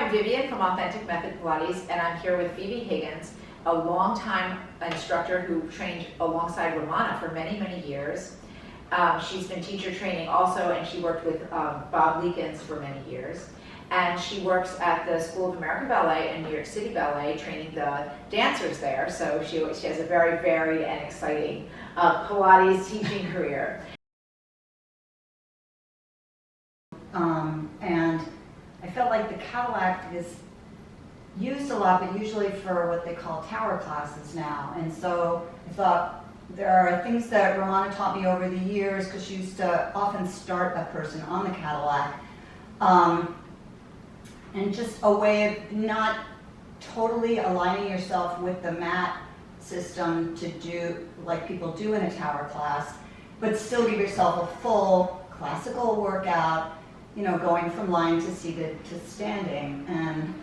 I'm Vivian from Authentic Method Pilates, and I'm here with Phoebe Higgins, a longtime instructor who trained alongside Romana for many, many years. She's been teacher training also, and she worked with Bob Leekins for many years. And she works at the School of American Ballet and New York City Ballet, training the dancers there. So she has a very varied and exciting Pilates teaching career. And I felt like the Cadillac is used a lot, but usually for what they call tower classes now. And so I thought there are things that Romana taught me over the years, because she used to often start a person on the Cadillac. And just a way of not totally aligning yourself with the mat system to do like people do in a tower class, but still give yourself a full classical workout, you know, going from lying to seated to standing. And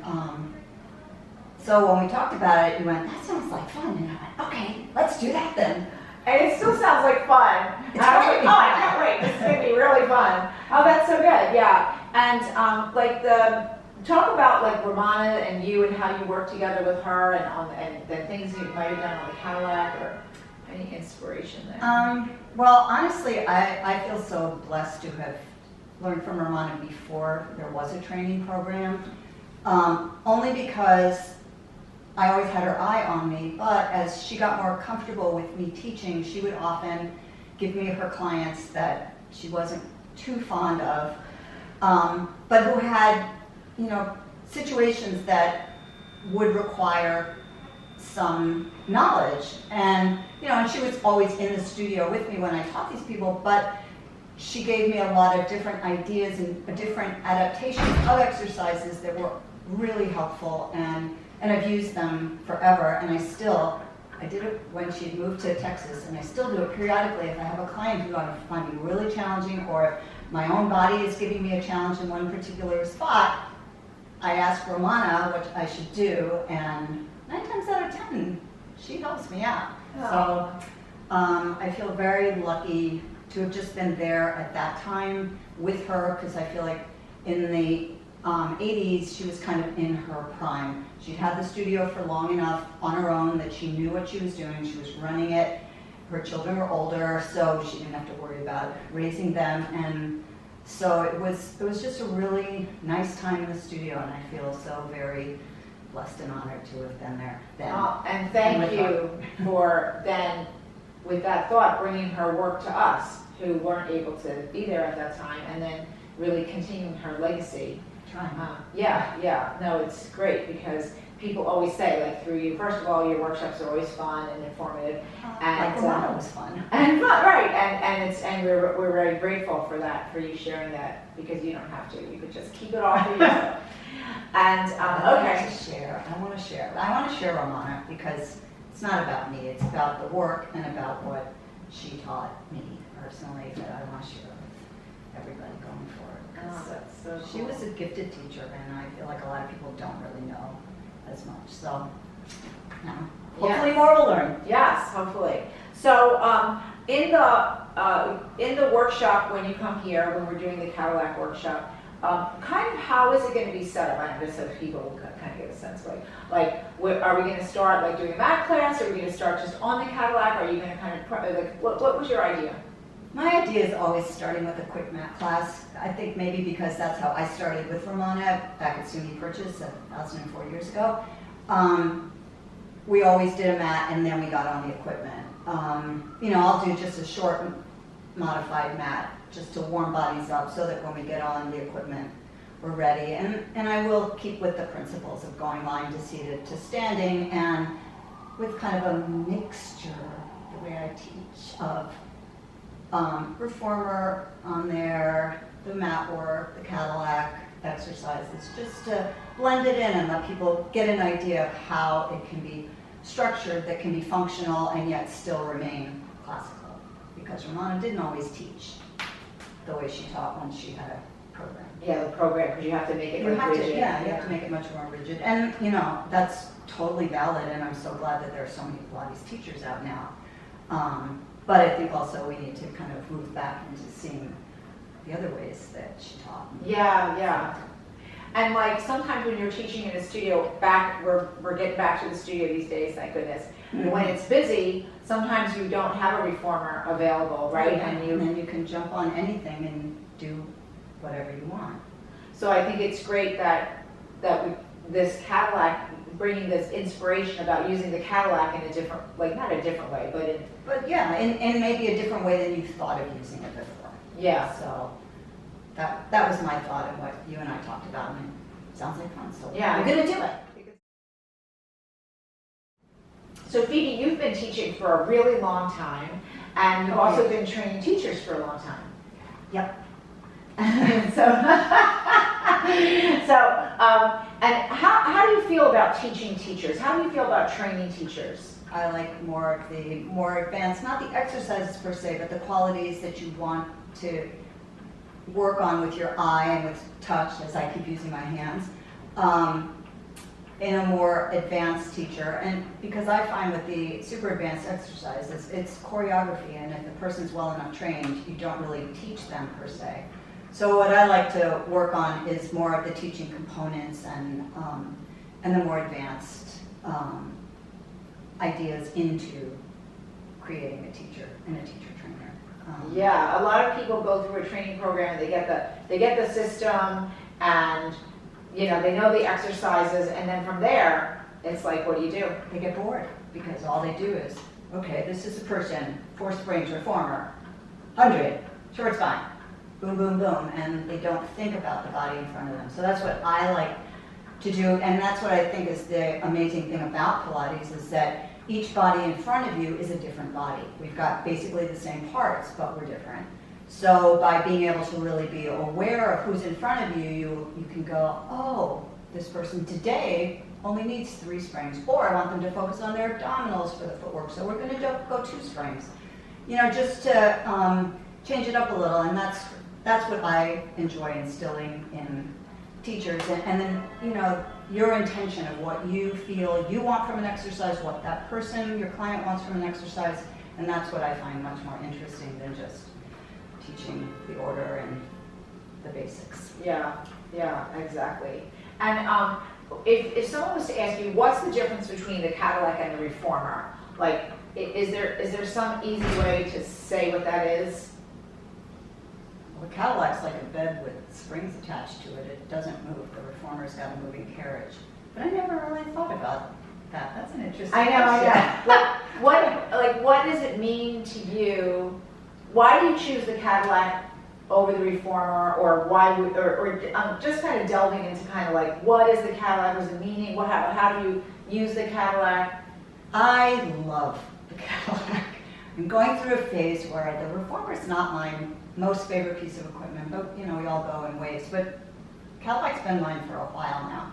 so when we talked about it, you went, that sounds like fun. And I went, okay, let's do that then. And it still sounds like fun. It's I was like, really oh, I fun. can't wait. This is going to be really fun. Oh, that's so good. Yeah. And talk about like Romana and you and how you work together with her, and the things you might have done on the Cadillac, or any inspiration there. Well, honestly, I feel so blessed to have learned from Romana before there was a training program, only because I always had her eye on me, but as she got more comfortable with me teaching, she would often give me her clients that she wasn't too fond of, but who had, you know, situations that would require some knowledge. And, you know, and she was always in the studio with me when I taught these people, but she gave me a lot of different ideas and different adaptations of exercises that were really helpful, and I've used them forever. And I did it when she moved to Texas, and I still do it periodically if I have a client who I'm finding really challenging, or if my own body is giving me a challenge in one particular spot. I ask Romana what I should do, and 9 times out of 10, she helps me out. Oh. So I feel very lucky to have just been there at that time with her, because I feel like in the 80s, she was kind of in her prime. She'd had the studio for long enough on her own that she knew what she was doing. She was running it. Her children were older, so she didn't have to worry about raising them. And so it was just a really nice time in the studio, and I feel so very blessed and honored to have been there then. And thank you for then, with that thought, bringing her work to us, who weren't able to be there at that time, and then really continuing her legacy. Yeah, no, it's great, because people always say, like, through you, first of all, your workshops are always fun and informative, and like Romana was fun. and fun, right? And we're very grateful for that, for you sharing that, because you don't have to. You could just keep it all for yourself. And okay, I want to share Romana, because it's not about me. It's about the work and about what she taught me personally that I want to share with everybody going forward. Oh, that's so cool. She was a gifted teacher, and I feel like a lot of people don't really know as much. So, hopefully more will learn. Yes, hopefully. So, in the workshop, when you come here, when we're doing the Cadillac Workshop, kind of how is it going to be set up? I know, just so people will kind of get a sense, like, are we going to start like doing a mat class? Or are we going to start just on the Cadillac? Or are you going to kind of like, what was your idea? My idea is always starting with a quick mat class. I think maybe because that's how I started with Romana back at SUNY Purchase 1,004 years ago. We always did a mat, and then we got on the equipment. You know, I'll do just a short modified mat just to warm bodies up, so that when we get on the equipment, we're ready. And I will keep with the principles of going lying to seated to standing, and with kind of a mixture, the way I teach, of reformer on there, the mat work, the Cadillac exercises, just to blend it in and let people get an idea of how it can be structured, that can be functional and yet still remain classical. Because Romana didn't always teach the way she taught when she had a program. Yeah, the program, because you have to make it rigid. You have to make it much more rigid. And, you know, that's totally valid, and I'm so glad that there are so many Pilates teachers out now. But I think also we need to kind of move back into seeing the other ways that she taught. Yeah. And like sometimes when you're teaching in a studio, we're getting back to the studio these days, thank goodness. When it's busy, sometimes you don't have a reformer available, right? And then you can jump on anything and do whatever you want. So I think it's great that this Cadillac, bringing this inspiration about using the Cadillac in a different, like not a different way, but yeah, in maybe a different way than you thought of using it before. Yeah. So that was my thought and what you and I talked about, and it sounds like fun. So yeah, we're gonna do it. So Phoebe, you've been teaching for a really long time, and you've also been training teachers for a long time. Yep. And how do you feel about teaching teachers? How do you feel about training teachers? I like more of the more advanced, not the exercises per se, but the qualities that you want to work on with your eye and with touch, as I keep using my hands, in a more advanced teacher. And because I find with the super advanced exercises, it's choreography, and if the person's well enough trained, you don't really teach them per se. So what I like to work on is more of the teaching components and the more advanced ideas into creating a teacher and a teacher trainer. Yeah, a lot of people go through a training program. They get the system, and they know the exercises, and then from there, it's like, what do? They get bored because all they do is, okay, this is a person, 4 springs reformer, 100, short spine. Boom, boom, boom, and they don't think about the body in front of them. So that's what I like to do, and that's what I think is the amazing thing about Pilates, is that each body in front of you is a different body. We've got basically the same parts, but we're different. So by being able to really be aware of who's in front of you, you can go, oh, this person today only needs 3 springs, or I want them to focus on their abdominals for the footwork, so we're going to go 2 springs. Just to change it up a little, and that's what I enjoy instilling in teachers. And then, your intention of what you feel you want from an exercise, what that person, your client, wants from an exercise, and that's what I find much more interesting than just teaching the order and the basics. Yeah, exactly. And if someone was to ask you, what's the difference between the Cadillac and the reformer? Like, is there some easy way to say what that is? Well, the Cadillac's like a bed with springs attached to it. It doesn't move. The reformer's got a moving carriage. But I never really thought about that. That's an interesting question. I know. What does it mean to you? Why do you choose the Cadillac over the reformer, or why? Just kind of delving into kind of like, what is the Cadillac? What's the meaning? How do you use the Cadillac? I love the Cadillac. I'm going through a phase where the reformer is not my most favorite piece of equipment, but we all go in waves. But Cadillac's been mine for a while now.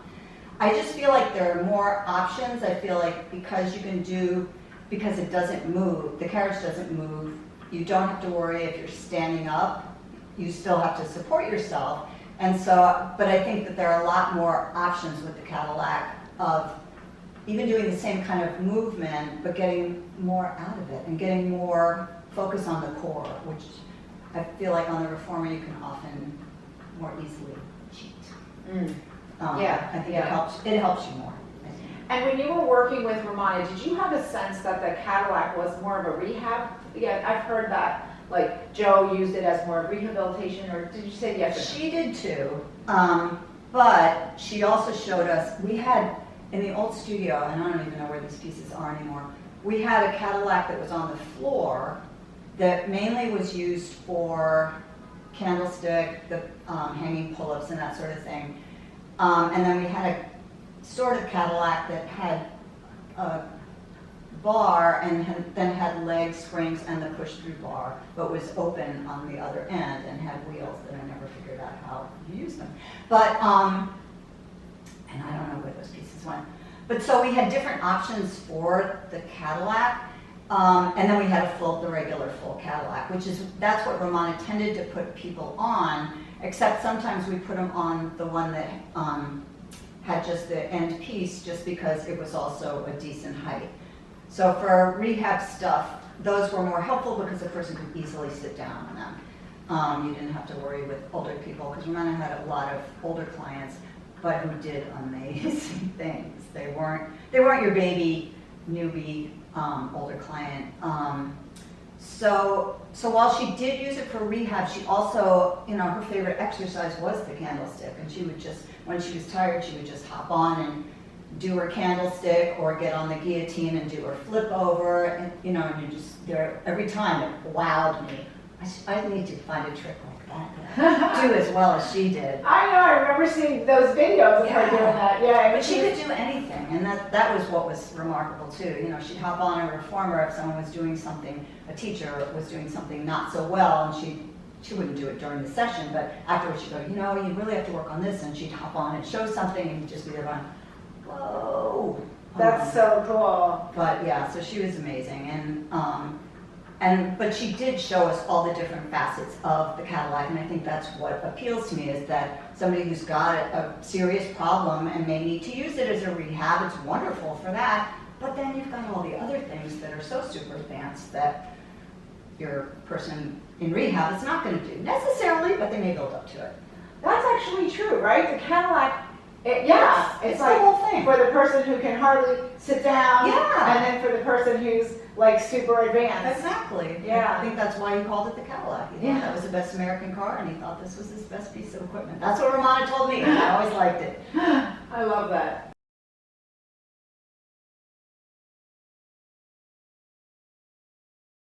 I just feel like there are more options. I feel like because it doesn't move, the carriage doesn't move, you don't have to worry if you're standing up. You still have to support yourself. And so, but I think that there are a lot more options with the Cadillac of even doing the same kind of movement, but getting more out of it and getting more focus on the core, which I feel like on the reformer you can often more easily cheat. I think it helps you more. And when you were working with Romana, did you have a sense that the Cadillac was more of a rehab? Yeah, I've heard that, like Joe used it as more rehabilitation, or did you say yes? She did too, but she also showed us, we had, in the old studio, and I don't even know where these pieces are anymore, we had a Cadillac that was on the floor that mainly was used for candlestick, the hanging pull-ups and that sort of thing. And then we had a sort of Cadillac that had a bar and then had leg springs and the push-through bar, but was open on the other end and had wheels that I never figured out how you use them. But, and I don't know where those pieces went. But so we had different options for the Cadillac. And then we had the regular full Cadillac, that's what Romana tended to put people on, except sometimes we put them on the one that had just the end piece, just because it was also a decent height. So for rehab stuff, those were more helpful because the person could easily sit down on them. You didn't have to worry with older people, because Romana had a lot of older clients. but who did amazing things. They weren't your baby, newbie, older client. So while she did use it for rehab, she also, her favorite exercise was the candlestick, and she would just, when she was tired, she would just hop on and do her candlestick or get on the guillotine and do her flip over, and and you just there every time it wowed me. I need to find a trick like that, do as well as she did. I know, I remember seeing those videos of her doing that. Yeah, but she could do anything, and that was what was remarkable too. She'd hop on a reformer if someone was doing something, a teacher was doing something not so well, and she wouldn't do it during the session, but afterwards she'd go, you really have to work on this, and she'd hop on and show something, and you'd just be there going, whoa. That's so cool. But yeah, so she was amazing, but she did show us all the different facets of the Cadillac, and I think that's what appeals to me, is that somebody who's got a serious problem and may need to use it as a rehab, it's wonderful for that, but then you've got all the other things that are so super advanced that your person in rehab is not going to do necessarily, but they may build up to it. That's actually true, right? The Cadillac, it's the like whole thing. for the person who can hardly sit down, Yeah. and then for the person who's like super advanced. Exactly. Yeah. I think that's why he called it the Cadillac. He thought that was the best American car, and he thought this was his best piece of equipment. That's what Romana told me, and I always liked it. I love that.